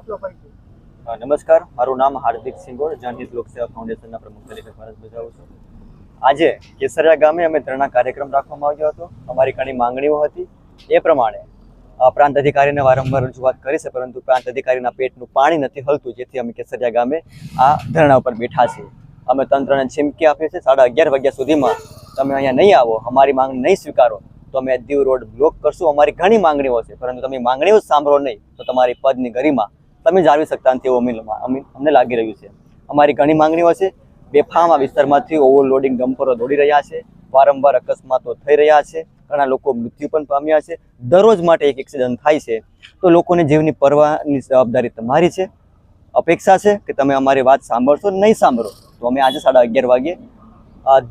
નમસ્કાર, મારું નામ હાર્દિક સિંગોર, જનહિત લોકસેવા ફાઉન્ડેશનના પ્રમુખ તરીકે ફરજ બજાવું છું. આજે કેસરિયા ગામે અમે ધરણા કાર્યક્રમ રાખવામાં આવ્યો હતો. અમારી ઘણી માંગણીઓ હતી. એ પ્રમાણે પ્રાંત અધિકારીને વારંવાર રજૂઆત કરી છે, પરંતુ પ્રાંત અધિકારીના પેટનું પાણી નથી હલતું, જેથી અમે કેસરિયા ગામે આ ધરણા ઉપર બેઠા છીએ. અમે તંત્રને ચીમકી આપી છે, 11:30 વાગ્યા સુધીમાં તમે અહીંયા નહીં આવો, અમારી માંગણી નહીં સ્વીકારો તો અમે દીવ રોડ બ્લોક કરશું. અમારી ઘણી માંગણીઓ છે, પરંતુ તમે માંગણીઓ સાંભળો નહીં તો તમારી પદની ગરિમા તમે જાળવી શકતા નથી એવું અમને લાગી રહ્યું છે. અમારી ઘણી માંગણીઓ છે. બેફામ આ વિસ્તારમાંથી ઓવરલોડિંગ ડમ્પરો દોડી રહ્યા છે, વારંવાર અકસ્માતો થઈ રહ્યા છે, ઘણા લોકો મૃત્યુ પણ પામ્યા છે. દરરોજ માટે એક એક્સિડન્ટ થાય છે, તો લોકોને જીવની પરવાની જવાબદારી તમારી છે. અપેક્ષા છે કે તમે અમારી વાત સાંભળશો. નહીં સાંભળો તો અમે આજે 11:30 વાગે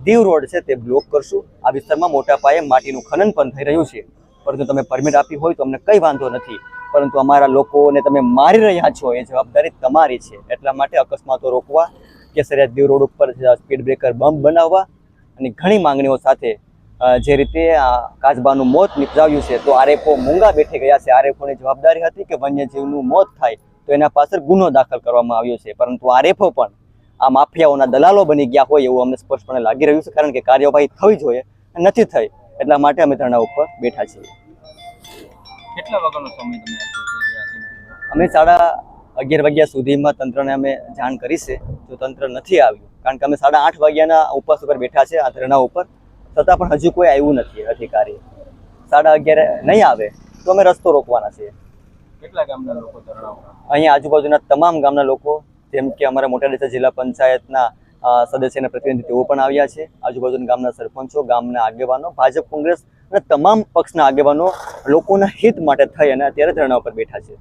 દીવ રોડ છે તે બ્લોક કરશું. આ વિસ્તારમાં મોટા પાયે માટીનું ખનન પણ થઈ રહ્યું છે, પરંતુ તમે પરમિટ આપી હોય તો અમને કંઈ વાંધો નથી, પરંતુ અમારા લોકોને તમે મારી રહ્યા છો એ જવાબદારી તમારી છે. એટલા માટે અકસ્માતો રોકવા, કેસરિયા દીવ રોડ ઉપર સ્પીડ બ્રેકર બમ્પ બનાવવા અને ઘણી માંગણીઓ સાથે જે રીતે કાચબાનું મોત નિપજાવ્યું છે, તો આરએફઓ મૂંગા બેઠી ગયા છે. આરએફઓની જવાબદારી હતી કે વન્યજીવનું મોત થાય તો એના પાછળ ગુનો દાખલ કરવામાં આવ્યો છે, પરંતુ આરએફઓ પણ આ માફિયાઓના દલાલો બની ગયા હોય એવું અમને સ્પષ્ટપણે લાગી રહ્યું છે, કારણ કે કાર્યવાહી થવી જોઈએ નથી થઈ. એટલા માટે અમે ધરણા ઉપર બેઠા છીએ. કેટલા વાગ્યાનો સમય તમે અમે 11:30 વાગ્યા સુધીમાં તંત્રને અમે જાણ કરી છે. જો તંત્ર નથી આવ્યું, કારણ કે અમે 8:30 વાગ્યાના ઉપવાસ ઉપર બેઠા છે આ ધરણા ઉપર, છતાં પણ હજુ કોઈ આવ્યું નથી અધિકારી. 11:30 નહીં આવે તો અમે રસ્તો રોકવાના છીએ. કેટલા ગામના લોકો ધરણા ઉપર? અહીંયા આજુબાજુના તમામ ગામના લોકો, જેમ કે અમારા મોટા ડીસા જિલ્લા પંચાયતના સદસ્યના પ્રતિનિધિ તેઓ પણ આવ્યા છે. આજુબાજુના ગામના સરપંચો, ગામના આગેવાનો, ભાજપ, કોંગ્રેસ અને તમામ પક્ષના આગેવાનો લોકોના હિત માટે થઈ અને અત્યારે ધરણા ઉપર બેઠા છે.